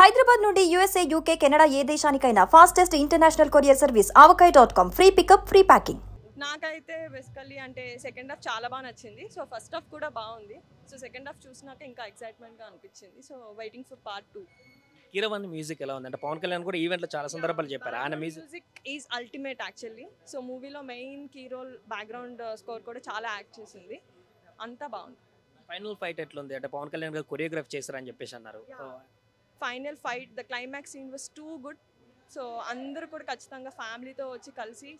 హైదరాబాద్ నుండి USA, UK, Canada ఏ దేశానికైనా fastest international courier service avakai.com. Free pickup, free packing. నాకైతే బేసికల్లీ అంటే సెకండ్ హాఫ్ చాలా బాగా నచ్చింది. సో ఫస్ట్ హాఫ్ కూడా బాగుంది. సో సెకండ్ హాఫ్ చూసినాక ఇంకా ఎక్సైట్మెంట్గా అనిపించింది. So waiting for part 2. Keeravani music ఎలా ఉంది అంటే పవన్ కళ్యాణ్ కూడా ఈవెంట్లో చాలా సందర్భాలు చెప్పారు ఆయన music is ultimate actually. So మూవీలో main key role background score కూడా చాలా యాక్ట్ చేసింది. అంతా బాగుంది. ఫైనల్ ఫైట్ ఎట్లుంది అంటే పవన్ కళ్యాణ్ గారు కొరియోగ్రాఫ్ చేశారని చెప్పేసి అన్నారు. Final fight the climax scene was too good. So అందరూ కూడా ఖచ్చితంగా ఫ్యామిలీతో వచ్చి కలిసి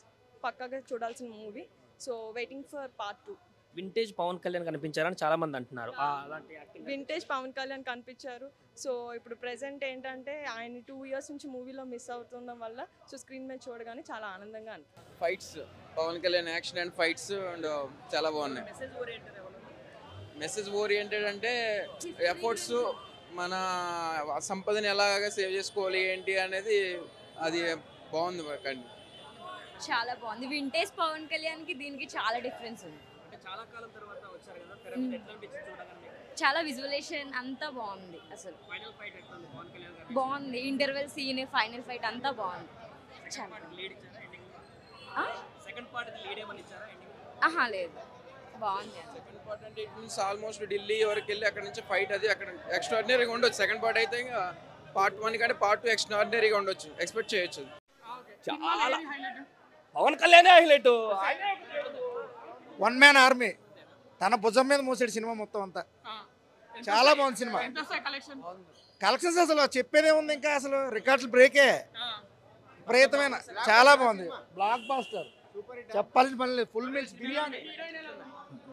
పక్కగా చూడాల్సిన movie. So waiting for part 2. Vintage Pawan Kalyan కనిపించారని చాలా మంది అంటున్నారు. అలాంటి వింటేజ్ పవన్ కళ్యాణ్ కనిపించారు. సో ఇప్పుడు ప్రెసెంట్ ఏంటంటే ఆయన 2 years నుంచి మూవీలో మిస్ అవుతుండడం వల్ల సో స్క్రీన్ మీద చూడగానే చాలా ఆనందంగా అనిపించింది. Fights Pawan Kalyan action and fights and చాలా బాగున్నాయి. మెసేజ్ ఓరియంటెడ్ అంటే ఎఫర్ట్స్ మన సంపదని ఎలాగ సేవ్ చేసుకోవాలి ఏంటి అనేది అది బాగుంది. కానీ చాలా బాగుంది. వింటేజ్ పవన్ కళ్యాణ్ కి దీనికి చాలా డిఫరెన్స్ ఉంది. చాలా కాలం తర్వాత వచ్చారు కదా తెర మీద ఎట్లా అనిపించింది చూడగానే? చాలా విజువలైజేషన్ అంతా బాగుంది. అసలు ఫైనల్ ఫైట్ ఎట్లా ఉంది పవన్ కళ్యాణ్ గారు? బాగుంది. ఇంటర్వెల్ సీన్, ఫైనల్ ఫైట్ అంతా బాగుంది. చాలా లీడ్ ఇచ్చారా ఎండింగ్? సెకండ్ పార్ట్ లీడ్ ఏమని ఇచ్చారా ఎండింగ్? ఆహా లేదు, బాగుంది. సెకండ్ పార్ట్ అంటే ఇట్ మీన్స్ ఆల్మోస్ట్ ఢిల్లీ వరకు వెళ్ళి అక్కడ నుంచి ఫైట్ అది అక్కడ ఎక్స్ట్రాడినరీగా ఉండొచ్చు. సెకండ్ పార్ట్ అయితే ఇంకా పార్ట్ 1 కంటే పార్ట్ 2 ఎక్స్ట్రాడినరీగా ఉండొచ్చు, ఎక్స్పెక్ట్ చేయొచ్చు. చాలా Pawan Kalyan highlight. One man army తన భుజం మీద మోసాడు సినిమా మొత్తం అంతా. చాలా బాగుంది సినిమా. కలెక్షన్స్ అసలు చెప్పేదే ఉంది, ఇంకా అసలు రికార్డులు బ్రేకే విపరీతమైన. చాలా బాగుంది, బ్లాక్ బాస్టర్, చెప్పాల్సిన పని లేదు. ఫుల్ మీల్స్ బిర్యానీ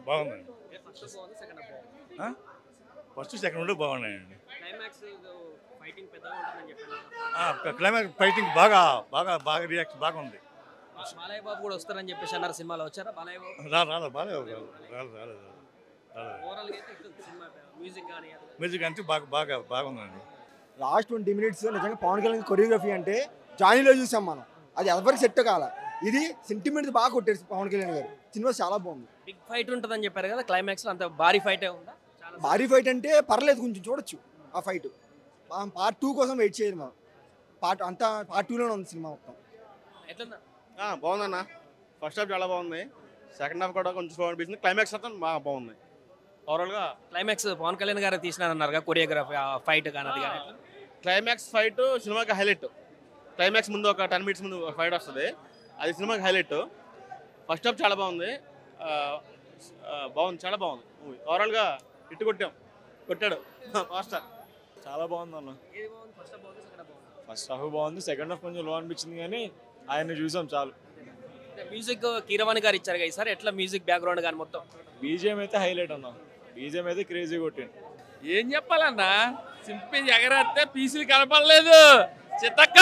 బాగుంది. ఫస్ట్ సెకండ్ బాగున్నాయండి. క్లైమాక్స్ ఫైటింగ్ బాగా బాగా బాగా రియాక్షన్ బాగా ఉంది. బాలయ్య బాబు కూడా వస్తారని చెప్పేసి అన్నారు. సినిమాలో వచ్చారా బాలయ్య బాబు? రాలేదు. మ్యూజిక్ అంటే బాగుందండి. లాస్ట్ 20 minutes నిజంగా పవన్ కళ్యాణ్ కొరియోగ్రఫీ అంటే జానీలో చూసాం మనం, అది ఎవరికి సెట్ కాల. ఇది సెంటిమెంట్ బాగా కొట్టారు పవన్ కళ్యాణ్ గారు. సినిమా చాలా బాగుంది. బిగ్ ఫైట్ ఉంటుందని చెప్పారు కదా క్లైమాక్స్ లో, అంత భారీ ఫైటే ఉందా? భారీ ఫైట్ అంటే పర్లేదు, కొంచెం చూడొచ్చు ఆ ఫైట్. పార్ట్ 2 కోసం వెయిట్ చేయదు మనం. పార్ట్ 2లోనే ఉంది సినిమా మొత్తం. ఎట్లుందా? బాగుందన్న. ఫస్ట్ హాఫ్ చాలా బాగుంది, సెకండ్ హాఫ్ కూడా కొంచెం స్లో అనిపిస్తుంది. క్లైమాక్స్ అంతా బాగా బాగుంది. ఓవరాల్గా క్లైమాక్స్ పవన్ కళ్యాణ్ గారు తీసినారన్నారు కొరియోగ్రఫీ ఫైట్ కానీ అది కానీ. క్లైమాక్స్ ఫైట్ సినిమాకి హైలైట్. క్లైమాక్స్ ముందు ఒక 10 minutes ముందు ఫైట్ వస్తుంది, అది సినిమాకి హైలైట్. ఫస్ట్ హాఫ్ చాలా బాగుంది, చాలా బాగుంది మూవీ. ఓవరాల్గా ఇట్టు కొట్టాడు మాస్టర్. చాలా బాగుంది అన్న. ఫస్ట్ హాఫ్ బాగుంది, సెకండ్ హాఫ్ కొంచెం లో అనిపించింది కానీ ఆయన చూసాం చాలు. మ్యూజిక్ కీరవాణి గారు ఇచ్చారు కదా సార్, ఎట్లా మ్యూజిక్ బ్యాక్గ్రౌండ్ కానీ మొత్తం? బీజిఎం అయితే హైలైట్ అన్న. బీజిఎం అయితే క్రేజీ కొట్టింది. ఏం చెప్పాలన్నా, సింపుల్ ఎగరేస్తే పీసులు కనపడలేదు. చిత్తక్క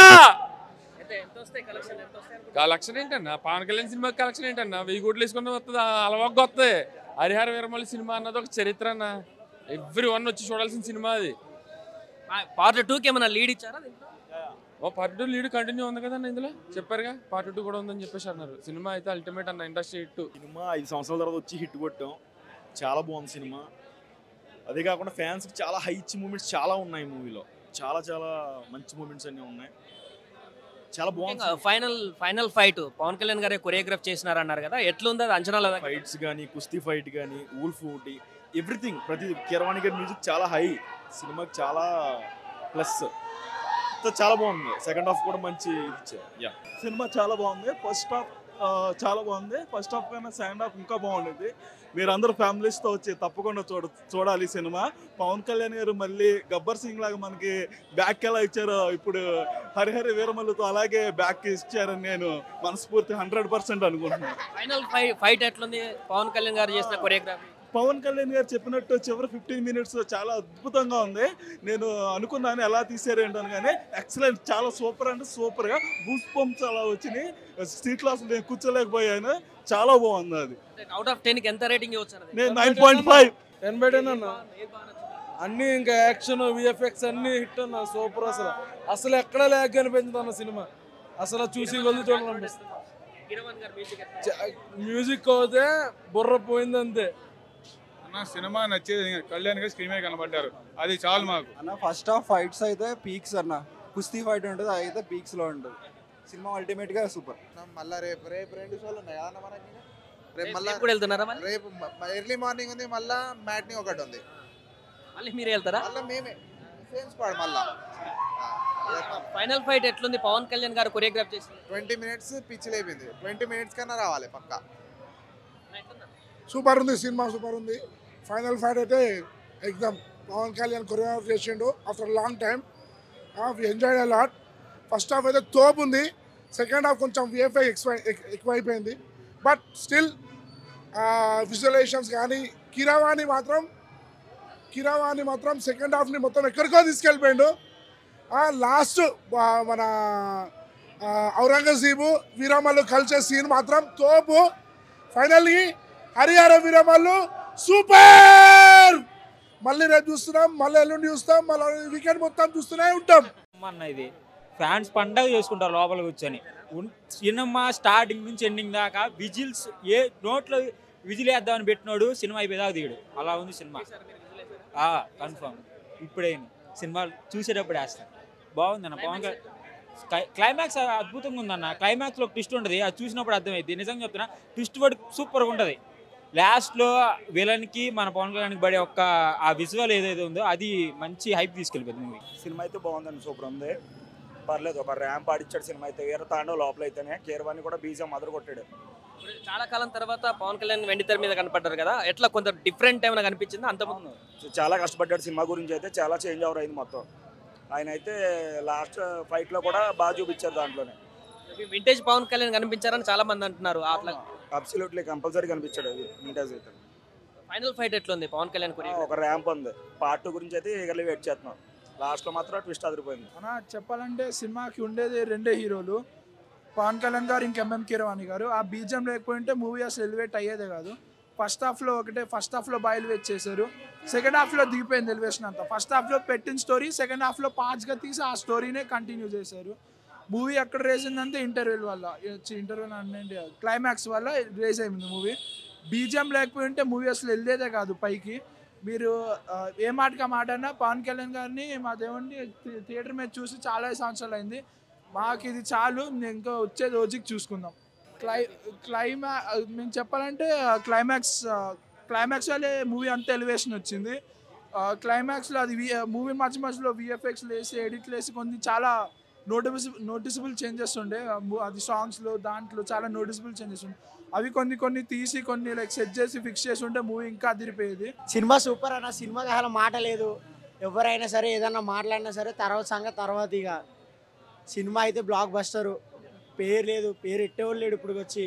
కలెక్షన్ ఏంటన్నా, పవన్ కళ్యాణ్ సినిమా కలెక్షన్ ఏంటన్నా, 1000 కోట్లు వేసుకున్న వస్తుంది, అలవాకు వస్తుంది. హరిహర వీరమల్లి సినిమా అన్నది ఒక చరిత్ర అన్న, ఎవ్రీవన్ వచ్చి చూడాల్సిన సినిమా అది. పార్ట్ 2కి ఏమైనా లీడ్ ఇచ్చారా? పార్ట్ 2 లీడ్ కంటిన్యూ ఉంది కదన్న, ఇందులో చెప్పారుగా పార్ట్ 2 కూడా ఉందని చెప్పేసి అన్నారు. సినిమా అయితే అల్టిమేట్ అన్న, ఇండస్ట్రీ హిట్. సినిమా 5 సంవత్సరాల తర్వాత వచ్చి హిట్ కొట్టాం. చాలా బాగుంది సినిమా. అదే కాకుండా ఫ్యాన్స్కి చాలా హై ఇచ్చి మూమెంట్స్ చాలా ఉన్నాయి మూవీలో. చాలా చాలా మంచి మూమెంట్స్ అన్నీ ఉన్నాయి. చాలా బాగుంది. ఫైనల్ ఫైట్ పవన్ కళ్యాణ్ గారే కొరియోగ్రాఫ్ చేసినారన్నారు కదా, ఎట్లుంది అది అంచనాలు? ఫైట్స్ కానీ, కుస్తీ ఫైట్ కానీ, ఊల్ఫ్ ఊటి, ఎవ్రీథింగ్, ప్రతి కీరవాణి గారి మ్యూజిక్ చాలా హై. సినిమాకి చాలా ప్లస్. చాలా బాగుంది. సెకండ్ హాఫ్ కూడా మంచి ఇచ్చారు. సినిమా చాలా బాగుంది. ఫస్ట్ హాఫ్ చాలా బాగుంది. ఫస్ట్ హాఫ్ కన్నా సెకండ్ హాఫ్ ఇంకా బాగుండేది. మీరందరూ ఫ్యామిలీస్తో వచ్చి తప్పకుండా చూడాలి సినిమా. పవన్ కళ్యాణ్ గారు మళ్ళీ గబ్బర్ సింగ్ లాగా మనకి బ్యాక్ ఎలా ఇచ్చారో ఇప్పుడు హరిహర వీరమల్లితో అలాగే బ్యాక్ ఇచ్చారని నేను మనస్ఫూర్తి 100% అనుకుంటున్నాను. ఫైనల్ ఫైట్ ఎట్లుంది పవన్ కళ్యాణ్ గారు చేసిన కొరియోగ్రఫీ? పవన్ కళ్యాణ్ గారు చెప్పినట్టు చివరి 15 minutes చాలా అద్భుతంగా ఉంది. నేను అనుకున్నాను ఎలా తీసారు ఏంటని, కానీ ఎక్సలెంట్, చాలా సూపర్ అంటే సూపర్గా గూస్ బంప్స్ అలా వచ్చినాయి. సీట్లో అసలు నేను కూర్చోలేకపోయాను. చాలా బాగుంది. అది అవుట్ ఆఫ్ 10కి ఎంత రేటింగ్ ఇవ్వచ్చు? నేను 9.5. 10/10 అన్న. అన్ని ఇంకా యాక్షన్, విఎఫ్ఎక్స్ అన్ని హిట్ అన్న, సూపర్. అసలు ఎక్కడ లేక అనిపించింది అన్న సినిమా. అసలు చూసి వెళ్ళి చూడాలనిపిస్తుంది. మ్యూజిక్ అయితే బుర్ర పోయింది అంతే. నా సినిమా నచ్చేది కళ్యాణ్ గారు స్క్రీన్ మీద కనబడ్డారు, అది చాలు మాకు అన్న. ఫస్ట్ హాఫ్ ఫైట్స్ అయితే పీక్స్ అన్న, కుస్తీ ఫైట్ ఉంటుంది, అది అయితే పీక్స్లో ఉంటుంది. సినిమా అల్టిమేట్గా సూపర్. మళ్ళీ రేపు 2 షోలు ఉన్నాయి కదా మనకి. రేపు రేపు మళ్ళీ కూడా వెళ్తున్నారా మళ్ళీ? రేపు ఎర్లీ మార్నింగ్ ఉంది, మళ్ళీ మ్యాట్ని ఒకటి ఉంది. మళ్ళీ మీరే వెళ్తారా? మళ్ళీ మేమే సేమ్ స్క్వాడ్ మళ్ళీ. ఫైనల్ ఫైట్ ఎట్లుంది? పవన్ కళ్యాణ్ గారు కొరియోగ్రాఫ్ చేసి 20 minutes పిచ్చి లేపింది. 20 minutes కన్నా రావాలి పక్కా. సూపర్ ఉంది సినిమా, సూపర్ ఉంది. ఫైనల్ ఫైట్ అయితే ఎగ్జామ్ పవన్ కళ్యాణ్ కొరియోగ్రాఫ్ చేసిండు after long time. We enjoyed a lot. First half అయితే తోపు ఉంది, సెకండ్ హాఫ్ కొంచెం విఎఫ్ఐ ఎక్కువైపోయింది. బట్ స్టిల్ విజువలైజేషన్స్ కానీ కిరవాణి మాత్రం సెకండ్ హాఫ్ని మొత్తం ఎక్కడికో తీసుకెళ్ళిపోయిండు. లాస్ట్ మన ఔరంగజీబు వీరమల్లు కలిసే సీన్ మాత్రం తోపు. Finally Harihara Veeramallu super. మళ్ళీ రేపు చూస్తున్నాం, మళ్ళీ ఎల్లుండి చూస్తాం, మళ్ళీ వీకెండ్ మొత్తం చూస్తూనే ఉంటాం. అన్న ఇది ఫ్యాన్స్ పండగ చేసుకుంటారు లోపల కూర్చొని. సినిమా స్టార్టింగ్ నుంచి ఎండింగ్ దాకా విజిల్స్, ఏ నోట్లో విజిల్ వేద్దామని పెట్టినోడు సినిమా అయిపోయేదాకా దిగడు. అలా ఉంది సినిమా. కన్ఫర్మ్ ఇప్పుడైనా సినిమా చూసేటప్పుడు వేస్తాను. బాగుందన్న. పవన్ క్లైమాక్స్ అద్భుతంగా ఉందన్న. క్లైమాక్స్లో ట్విస్ట్ ఉంటుంది, అది చూసినప్పుడు అర్థమైంది. నిజంగా చెప్తున్నా, ట్విస్ట్ పడి సూపర్గా ఉంటుంది. లాస్ట్లో విలన్కి మన పవన్ కళ్యాణ్కి పడే ఒక్క ఆ విజువల్ ఏదైతే ఉందో అది మంచి హైప్ తీసుకెళ్ళిపోయింది మూవీ. సినిమా అయితే బాగుందండి, సూపర్ ఉంది, పర్లేదు. ఒక ర్యాంప్ ఆడిచ్చాడు సినిమా అయితే. వీర తాండవ లోపల అయితేనే కీరవాణి కూడా బీజం మొదలు కొట్టాడు. చాలా కాలం తర్వాత పవన్ కళ్యాణ్ వెండితెర మీద కనపడ్డారు కదా, ఎట్లా కొంత డిఫరెంట్ ఏమైనా కనిపించింది? అంతకుముందు చాలా కష్టపడ్డాడు సినిమా గురించి అయితే, చాలా చేంజ్ ఓవర్ అయింది మొత్తం. ఆయన అయితే లాస్ట్ ఫైట్లో కూడా బాగా చూపించారు దాంట్లోనే. వింటేజ్ పవన్ కళ్యాణ్ కనిపించారని చాలా మంది అంటున్నారు. అబ్సల్యూట్లీ కంపల్సరీ కనిపించాడు వింటేజ్ అయితే. ఫైనల్ ఫైట్ ఎట్లుంది పవన్ కళ్యాణ్? ఒక ర్యాంప్ ఉంది. పార్ట్ 2 గురించి అయితే ఈగర్లీ వెయిట్ చేస్తున్నాం. లాస్ట్లో మాత్రం ట్విస్ట్ అదిరిపోయింది. అన్న చెప్పాలంటే సినిమాకి ఉండేది 2 హీరోలు, పవన్ కళ్యాణ్ గారు, ఇంకా ఎంఎం కీరవాణి గారు. ఆ బీజం లేకపోయింటే మూవీ అసలు ఎలివేట్ అయ్యేదే కాదు. ఫస్ట్ హాఫ్లో బాగా ఎలివేట్ చేశారు, సెకండ్ హాఫ్లో దిగిపోయింది ఎలివేషన్ అంతా. ఫస్ట్ హాఫ్లో పెట్టిన స్టోరీ సెకండ్ హాఫ్లో పార్ట్స్గా తీసి ఆ స్టోరీనే కంటిన్యూ చేశారు. మూవీ ఎక్కడ రేజ్ అయిందంటే ఇంటర్వెల్ అంటే క్లైమాక్స్ వల్ల రేజ్ అయింది మూవీ. బీజం లేకపోయింటే మూవీ అసలు వెళ్ళేదే కాదు పైకి. మీరు ఏ మాటగా మాట అన్నా పవన్ కళ్యాణ్ గారిని మా దేవుడిని థియేటర్ మీద చూసి చాలా సంవత్సరాలు అయింది. మాకు ఇది చాలు, ఇంకా వచ్చే రోజుకి చూసుకుందాం. మేము చెప్పాలంటే క్లైమాక్స్ వల్లే మూవీ అంతా ఎలివేషన్ వచ్చింది. క్లైమాక్స్లో అది మూవీ మధ్యలో విఎఫ్ఎక్స్లు వేసి ఎడిట్లు వేసి కొన్ని చాలా నోటిసబుల్ చేంజెస్ ఉండే. అది సాంగ్స్లో దాంట్లో చాలా నోటిసబుల్ చేంజెస్ ఉండే. అవి కొన్ని తీసి కొన్ని సెట్ చేసి ఫిక్స్ చేసి ఉంటే మూవీ ఇంకా అదిరిపోయేది. సినిమా సూపర్ అన్న. సినిమాకి అసలు మాట లేదు. ఎవరైనా సరే ఏదన్నా మాట్లాడినా సరే తర్వాత ఇక సినిమా అయితే బ్లాక్ బస్టరు. పేరు లేదు, పేరు ఎట్టేవాళ్ళు లేడు ఇప్పుడు వచ్చి.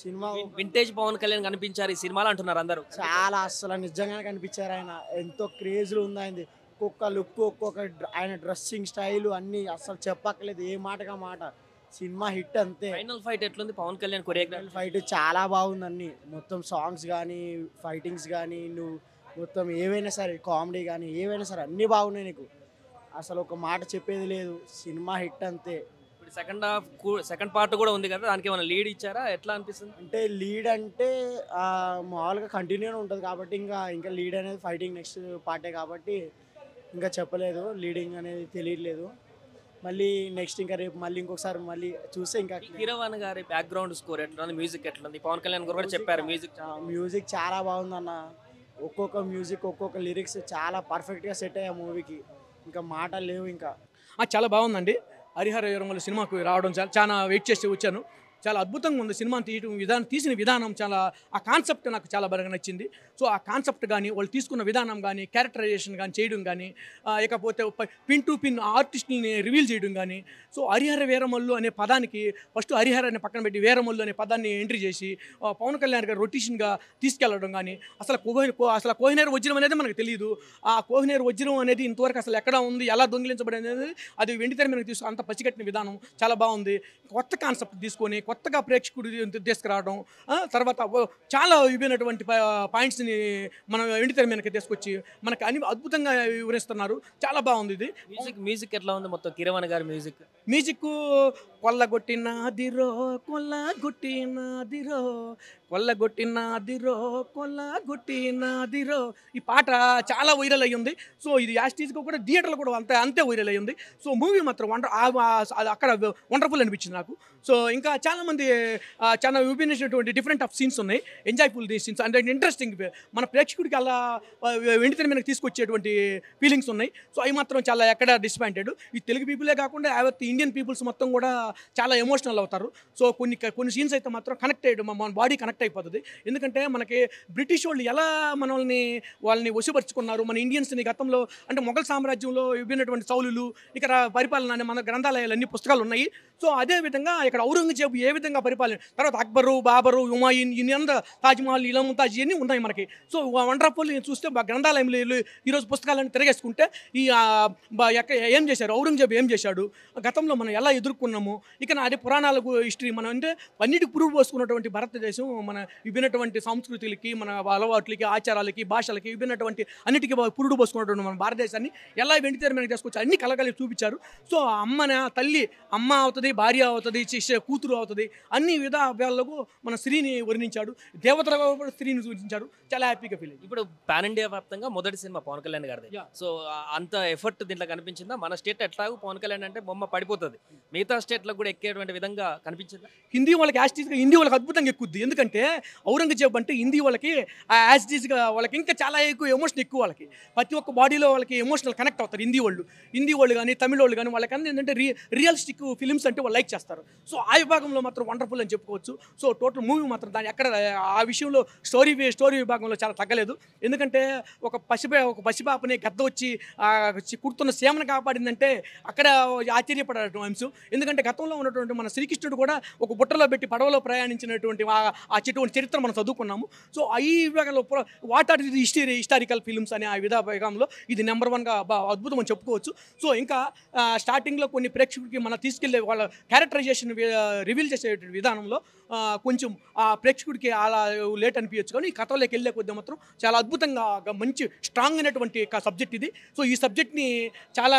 సినిమా వింటేజ్ పవన్ కళ్యాణ్ కనిపించారు ఈ సినిమాలో అంటున్నారు అందరూ. చాలా అసలు నిజంగానే కనిపించారు. ఆయన ఎంతో క్రేజ్లు ఉంది ఆయనది. ఒక్కొక్క లుక్, ఆయన డ్రెస్సింగ్ స్టైలు అన్నీ అసలు చెప్పక్కలేదు. ఏ మాటగా మాట. సినిమా హిట్ అంతే. ఫైనల్ ఫైట్ ఎట్లుంది పవన్ కళ్యాణ్ కొరియోగ్రాఫీ? ఫైట్ చాలా బాగుంది. అన్ని మొత్తం సాంగ్స్ కానీ ఫైటింగ్స్ కానీ నువ్వు మొత్తం ఏవైనా సరే, కామెడీ కానీ ఏవైనా సరే అన్నీ బాగున్నాయి. నీకు అసలు ఒక మాట చెప్పేది లేదు. సినిమా హిట్ అంతే. ఇప్పుడు సెకండ్ పార్ట్ కూడా ఉంది కదా, దానికి ఏమైనా లీడ్ ఇచ్చారా? ఎట్లా అనిపిస్తుంది? అంటే లీడ్ అంటే మామూలుగా కంటిన్యూ ఉంటుంది కాబట్టి ఇంకా లీడ్ అనేది ఫైటింగ్ నెక్స్ట్ పార్టే కాబట్టి ఇంకా చెప్పలేదు. లీడింగ్ అనేది తెలియట్లేదు. మళ్ళీ నెక్స్ట్ ఇంకా రేపు మళ్ళీ ఇంకొకసారి మళ్ళీ చూస్తే ఇంకా. కీరవాణి గారి బ్యాక్గ్రౌండ్ స్కోర్ ఎట్లా ఉంది? మ్యూజిక్ ఎట్లా ఉంది? పవన్ కళ్యాణ్ గారు కూడా చెప్పారు మ్యూజిక్ చాలా బాగుందన్న. ఒక్కొక్క మ్యూజిక్, ఒక్కొక్క లిరిక్స్ చాలా పర్ఫెక్ట్గా సెట్ అయ్యా మూవీకి. ఇంకా మాటలు లేవు. ఇంకా చాలా బాగుందండి. హరిహర వీరమల్లు సినిమాకు రావడం చాలా వెయిట్ చేసి వచ్చాను. చాలా అద్భుతంగా ఉంది సినిమాని తీసిన విధానం. చాలా ఆ కాన్సెప్ట్ నాకు చాలా బాగా నచ్చింది. సో ఆ కాన్సెప్ట్ కానీ వాళ్ళు తీసుకున్న విధానం కానీ క్యారెక్టరైజేషన్ కానీ చేయడం కానీ, ఇకపోతే పిన్ టు పిన్ ఆర్టిస్ట్ని రివీల్ చేయడం కానీ. సో హరిహర వీరమల్లు అనే పదానికి ఫస్ట్ హరిహర అనే పక్కన పెట్టి వీరమల్లు అనే పదాన్ని ఎంట్రీ చేసి పవన్ కళ్యాణ్ గారు రొటేషన్గా తీసుకెళ్లడం కానీ. అసలు కోహినూర్ వజ్రం అనేది మనకు తెలియదు. ఆ కోహినూర్ వజ్రం అనేది ఇంతవరకు అసలు ఎక్కడ ఉంది, ఎలా దొంగిలించబడి అనేది అది వెండితెర మీద అంత పసిగట్టిన విధానం చాలా బాగుంది. కొత్త కాన్సెప్ట్ తీసుకొని కొత్తగా ప్రేక్షకుడు తీసుకురావడం, తర్వాత చాలా విభిన్నటువంటి పాయింట్స్ని మనం వెండితెర మీదకి తీసుకొచ్చి మనకి అన్ని అద్భుతంగా వివరిస్తున్నారు. చాలా బాగుంది ఇది. మ్యూజిక్ ఎట్లా ఉంది మొత్తం కిరవాణి గారి మ్యూజిక్ కొల్లగొట్టినాదిరో కొల్లగొట్టినాదిరో కొల్లగొట్టినాదిరో కొల్లగొట్టినాదిరో ఈ పాట చాలా వైరల్ అయ్యింది. సో ఇది యాస్టీజ్గా కూడా థియేటర్లో కూడా అంతే వైరల్ అయ్యింది. సో మూవీ మాత్రం అక్కడ వండర్ఫుల్ అనిపించింది నాకు. సో ఇంకా చాలామంది చాలా విభిన్నటువంటి డిఫరెంట్ ఆఫ్ సీన్స్ ఉన్నాయి, ఎంజాయ్ఫుల్ సీన్స్ అంటే ఇంట్రెస్టింగ్, మన ప్రేక్షకుడికి అలా వెండితెర మీదకి తీసుకొచ్చేటువంటి ఫీలింగ్స్ ఉన్నాయి. సో అవి మాత్రం చాలా ఎక్కడ డిసప్పాయింటెడ్. ఈ తెలుగు పీపులే కాకుండా యావత్ ఇండియన్ పీపుల్స్ మొత్తం కూడా చాలా ఎమోషనల్ అవుతారు. సో కొన్ని సీన్స్ అయితే మాత్రం మన బాడీ కనెక్ట్ అయిపోతుంది. ఎందుకంటే మనకి బ్రిటిష్ వాళ్ళు ఎలా వాళ్ళని వశపరుచుకున్నారు, మన ఇండియన్స్ని గతంలో అంటే మొఘల్ సామ్రాజ్యంలో విభిన్నటువంటి సౌలులు ఇక్కడ పరిపాలన అనే మన గ్రంథాలయాలు అన్ని పుస్తకాలు ఉన్నాయి. సో అదేవిధంగా ఇక్కడ ఔరంగజేబు ఏ విధంగా పరిపాలన, తర్వాత అక్బరు, బాబరు, హుమాయూన్, ఇన్ని తాజ్మహల్, ఇలాముతాజ్ ఇవన్నీ ఉన్నాయి మనకి. సో వండర్ఫుల్ చూస్తే గ్రంథాలయంలో ఈరోజు పుస్తకాలను తిరగేసుకుంటే ఏం చేశారు, ఔరంగజేబు ఏం చేశాడు, గతంలో మనం ఎలా ఎదుర్కొన్నాము, ఇక అదే పురాణాలకు హిస్టరీ, మనం అంటే అన్నిటికి పురుగు పోసుకున్నటువంటి భారతదేశం మన విభిన్నటువంటి సంస్కృతులకి, మన అలవాట్లకి, ఆచారాలకి, భాషలకి విభిన్నటువంటి అన్నిటికీ పురుడు పోసుకున్నటువంటి మన భారతదేశాన్ని ఎలా వెండితెర మీద తీసుకొచ్చి అన్ని కలగలిగి చూపించారు. సో తల్లి అమ్మ అవుతుంది, భార్య అవుతుంది, కూతురు అవుతుంది, అన్ని విధాలకు మన స్త్రీని వర్ణించాడు, దేవతల స్త్రీని సూచించాడు. చాలా హ్యాపీగా ఫీల్ అయ్యింది. ఇప్పుడు పాన్ ఇండియా వ్యాప్తంగా మొదటి సినిమా పవన్ కళ్యాణ్ గారిది. సో అంత ఎఫర్ట్ దీంట్లో కనిపించిందా? మన స్టేట్ ఎట్లాగో పవన్ కళ్యాణ్ అంటే బొమ్మ పడిపోతుంది, మిగతా స్టేట్లకు కూడా ఎక్కేటువంటి విధంగా కనిపించిందా? హిందీ వాళ్ళకి యాస్టీస్గా హిందీ వాళ్ళకి అద్భుతంగా ఎక్కుద్ది. ఎందుకంటే ఔరంగజేబ్ అంటే హిందీ వాళ్ళకి యాస్టీస్గా వాళ్ళకి ఇంకా చాలా ఎమోషన్ ఎక్కువ. వాళ్ళకి ప్రతి ఒక్క బాడీలో వాళ్ళకి ఎమోషనల్ కనెక్ట్ అవుతారు హిందీ వాళ్ళు కానీ తమిళ వాళ్ళు కానీ. వాళ్ళకి ఏంటంటే రియలిస్టిక్ ఫిలిమ్స్ అంటే వాళ్ళు లైక్ చేస్తారు. సో ఆ విభాగంలో మాత్రం వండర్ఫుల్ అని చెప్పుకోవచ్చు. సో టోటల్ మూవీ మాత్రం దాని ఎక్కడ ఆ విషయంలో స్టోరీ విభాగంలో చాలా తగ్గలేదు. ఎందుకంటే ఒక పసిపాపని గద్ద వచ్చి కుడుతున్న సేమను కాపాడిందంటే అక్కడ ఆశ్చర్యపడటం అంశం. ఎందుకంటే గతంలో ఉన్నటువంటి మన శ్రీకృష్ణుడు కూడా ఒక బుట్టలో పెట్టి పడవలో ప్రయాణించినటువంటి చరిత్ర మనం చదువుకున్నాము. సో ఈ విభాగంలో what are the historical films అనే ఆ విభాగంలో ఇది నెంబర్ 1గా అద్భుతం అని చెప్పుకోవచ్చు. సో ఇంకా స్టార్టింగ్లో కొన్ని ప్రేక్షకుడికి మనం తీసుకెళ్లే వాళ్ళ క్యారెక్టరైజేషన్ రివీల్ చేసే విధానంలో కొంచెం ఆ ప్రేక్షకుడికి అలా లేట్ అనిపించచ్చు. కానీ ఈ కథలోకి వెళ్ళే కొద్ది మాత్రం చాలా అద్భుతంగా మంచి స్ట్రాంగ్ అయినటువంటి సబ్జెక్ట్ ఇది. సో ఈ సబ్జెక్ట్ని చాలా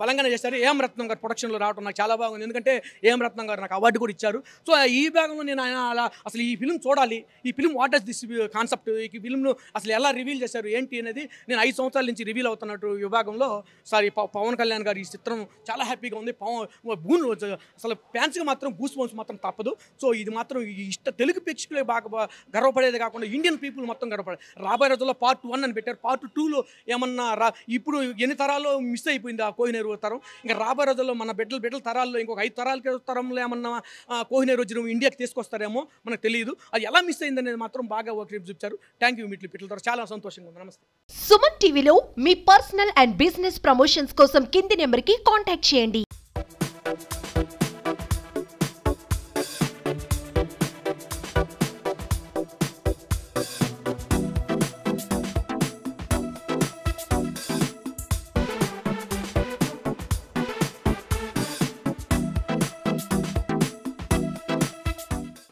బలంగానే చేశారు. ఏఎం రత్నం గారు ప్రొడక్షన్లో రావడం నాకు చాలా బాగుంది. ఎందుకంటే ఏఎం రత్నం గారు నాకు అవార్డు కూడా ఇచ్చారు. సో ఈ భాగంలో నేను అలా అసలు ఈ ఫిల్మ్ చూడాలి, ఈ film what is this concept, ఈ ఫిల్మ్ను అసలు ఎలా రివీల్ చేశారు ఏంటి అనేది నేను 5 సంవత్సరాల నుంచి రివీల్ అవుతున్నట్టు విభాగంగా పవన్ కళ్యాణ్ గారు ఈ చిత్రం చాలా హ్యాపీగా ఉంది. అసలు ఫ్యాన్స్కి మాత్రం గూస్ బంప్స్ మాత్రం తప్పదు. సో ఇది మాత్రం తెలుగు ప్రేక్షకులే బాగా గర్వపడేది కాకుండా ఇండియన్ పీపుల్ మొత్తం గర్వపడేది. రాబోయే రోజుల్లో పార్ట్ 1 అని పెట్టారు. పార్ట్ 2లో ఏమన్నా ఇప్పుడు ఎన్ని తరాల్లో మిస్ అయిపోయింది ఆ కోహినూర్ తరం. ఇంకా రాబోయే రోజుల్లో మన బిడ్డల తరాల్లో ఇంకొక 5 తరంలో ఏమన్నా కోహినూర్ వజ్రం ఇండియాకి తీసుకొస్తారేమో మనకు తెలియదు. అది ఎలా మిస్ అయింది అనేది మాత్రం బాగా చూపించారు. థ్యాంక్ యూ మిట్ల ద్వారా చాలా సంతోషంగా ఉంది. నమస్తే. సుమన్ టీవీలో మీ పర్సనల్ అండ్ బిజినెస్ ప్రమోషన్స్ కోసం కింది నెంబర్కి కాంటాక్ట్ చేయండి.